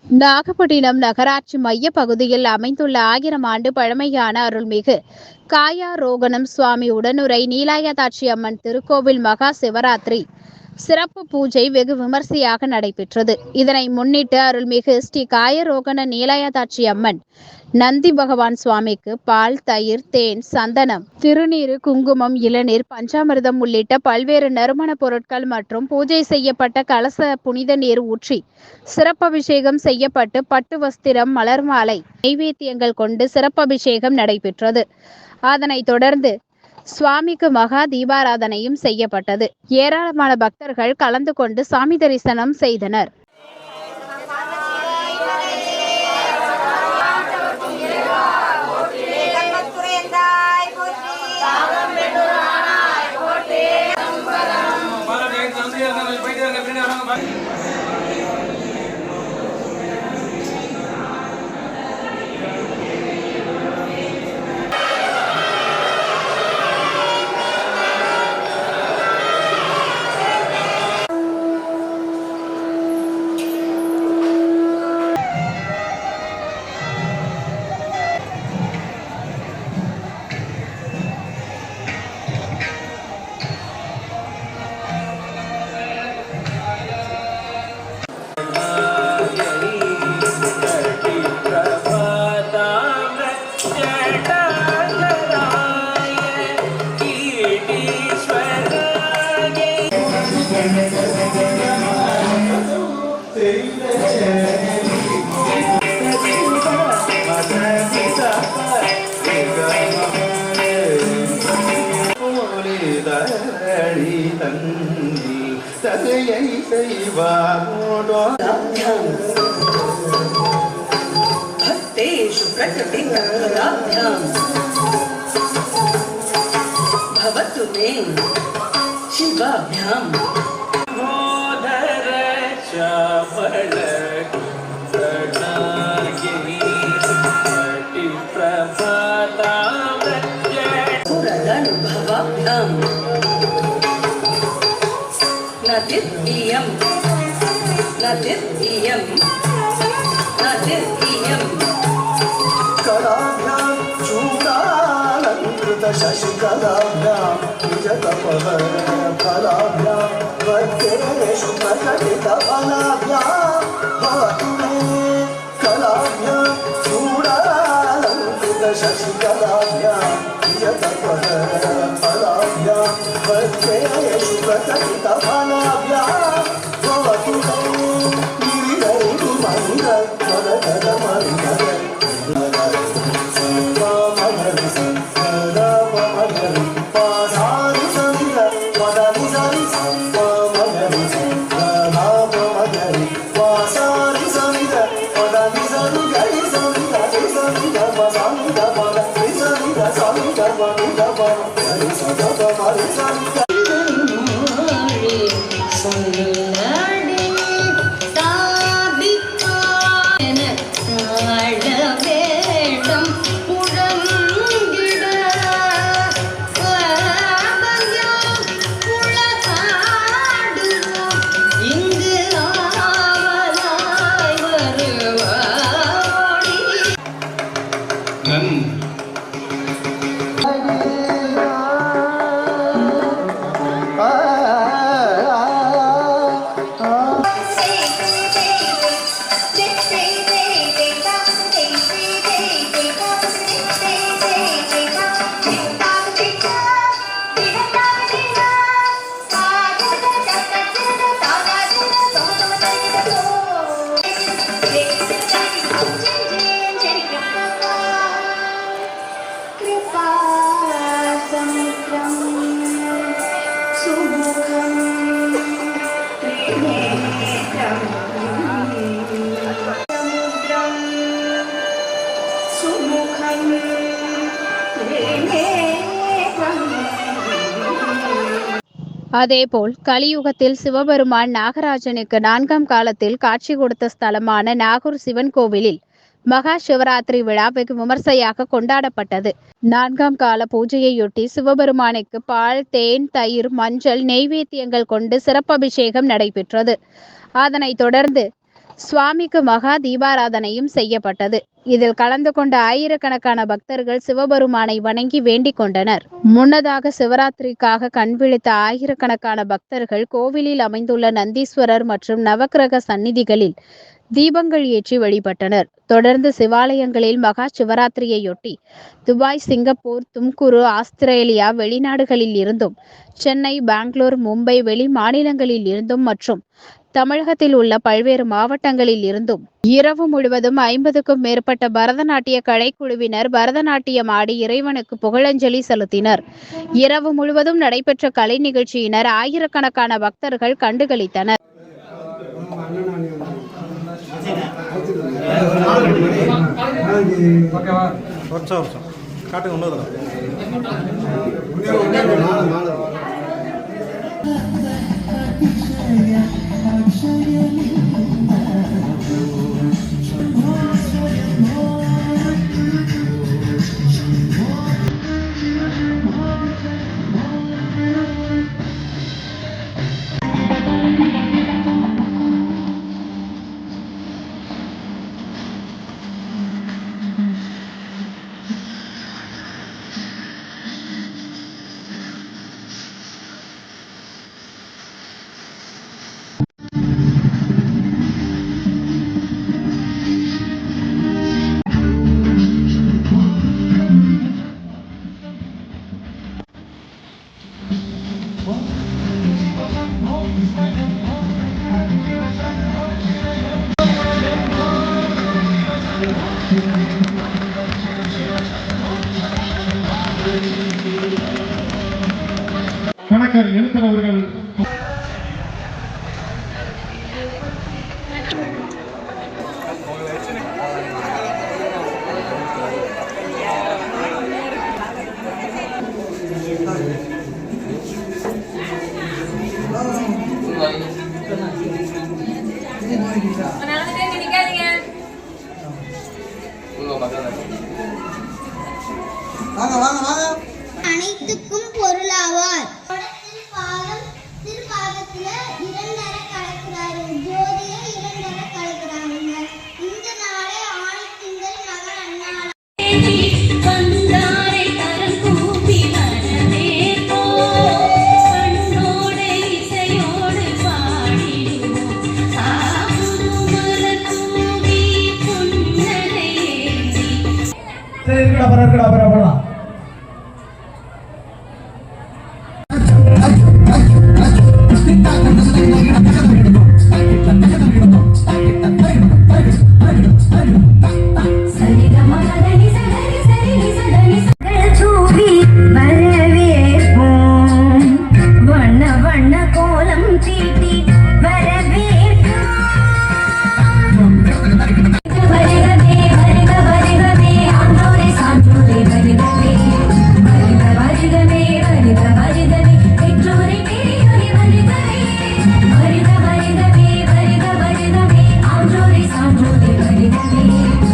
நாகப்பட்டினம் நகராட்சி மைய பகுதியில் அமைந்துள்ள 1000 ஆண்டு பழமையான அருள்மிகு காயாரோகணம் சுவாமி உடனுறை நீலாயதாட்சி அம்மன் திருக்கோவில் மகா சிவராத்திரி சிறப்பு பூஜை வெகு விமர்சையாக நடைபெற்றது. இதனை முன்னிட்டு அருள்மிகு ஸ்ரீ காயரோகண நீலாயதாட்சி அம்மன் நந்தி பகவான் சுவாமிக்கு பால், தயிர், தேன், சந்தனம், திருநீறு, குங்குமம், இளநீர், பஞ்சாமிர்தம் உள்ளிட்ட பல்வேறு நறுமண பொருட்கள் மற்றும் பூஜை செய்யப்பட்ட கலச புனித நீர் ஊற்றி சிறப்பபிஷேகம் செய்யப்பட்டு பட்டு வஸ்திரம், மலர் மாலை, நைவேத்தியங்கள் கொண்டு சிறப்பபிஷேகம் நடைபெற்றது. அதனைத் தொடர்ந்து சுவாமிக்கு மகா தீபாராதனையும் செய்யப்பட்டது. ஏராளமான பக்தர்கள் கலந்து கொண்டு சாமி தரிசனம் செய்தனர். தகையை செய்வாரோடோ भक्तेषु प्रकटितपदाभ्यां भवतु मे शिवाभ्यां मोदर चावल कटागिनी कटि प्रभाताम पुरदनुभवाभ्यां नदिर्यं कलाभ्यां चूडालंकृत शशिकलाभ्यां निजतपः फलाभ्यां वर्तेषु प्रकटितफलाभ्यां भवतु मे कलाभ्यां चूडालंकृत शशिकलाभ्यां निजतपः फलाभ्यां वर्तेषु प्रकटितफलाभ्यां भवतु मे அதேபோல் கலியுகத்தில் சிவபெருமான் நாகராஜனுக்கு 4ஆம் காலத்தில் காட்சி கொடுத்த ஸ்தலமான நாகூர் சிவன் கோவிலில் மகா சிவராத்திரி விழா வெகு விமர்சையாக கொண்டாடப்பட்டது. 4ஆம் கால பூஜையையொட்டி சிவபெருமானுக்கு பால், தேன், தயிர், மஞ்சள், நெய்வேத்தியங்கள் கொண்டு சிறப்பபிஷேகம் நடைபெற்றது. அதனைத் தொடர்ந்து சுவாமிக்கு மகா தீபாராதனையும் செய்யப்பட்டது. இதில் கலந்து கொண்ட ஆயிரக்கணக்கான பக்தர்கள் சிவபெருமானை வணங்கி வேண்டிக் கொண்டனர். முன்னதாக சிவராத்திரிக்காக கண்விழித்த ஆயிரக்கணக்கான பக்தர்கள் கோவிலில் அமைந்துள்ள நந்தீஸ்வரர் மற்றும் நவக்கிரக சந்நிதிகளில் தீபங்கள் ஏற்றி வழிபட்டனர். தொடர்ந்து சிவாலயங்களில் மகா சிவராத்திரியையொட்டி துபாய், சிங்கப்பூர், தும்குரு, ஆஸ்திரேலியா, வெளிநாடுகளில் இருந்தும், சென்னை, பெங்களூர், மும்பை, வெளி மாநிலங்களில் இருந்தும் மற்றும் தமிழகத்தில் உள்ள பல்வேறு மாவட்டங்களில் இருந்தும் இரவு முழுவதும் 50க்கும் மேற்பட்ட பரதநாட்டிய கலைக்குழுவினர் பரதநாட்டியம் ஆடி இறைவனுக்கு புகழஞ்சலி செலுத்தினர். இரவு முழுவதும் நடைபெற்ற கலை நிகழ்ச்சியினர் ஆயிரக்கணக்கான பக்தர்கள் கண்டுகளித்தனர். கணக்கர் எழுத்தர் அவர்கள் அனைத்துக்கும் பொருளாவார். திருப்பாதத்துல இரண்டர கலக்கிறாரு, ஜோதிய இரண்டர கலக்கிறாங்க. இந்த நாளே ஆணி திங்கள் மகள் அண்ணாள். Thank you.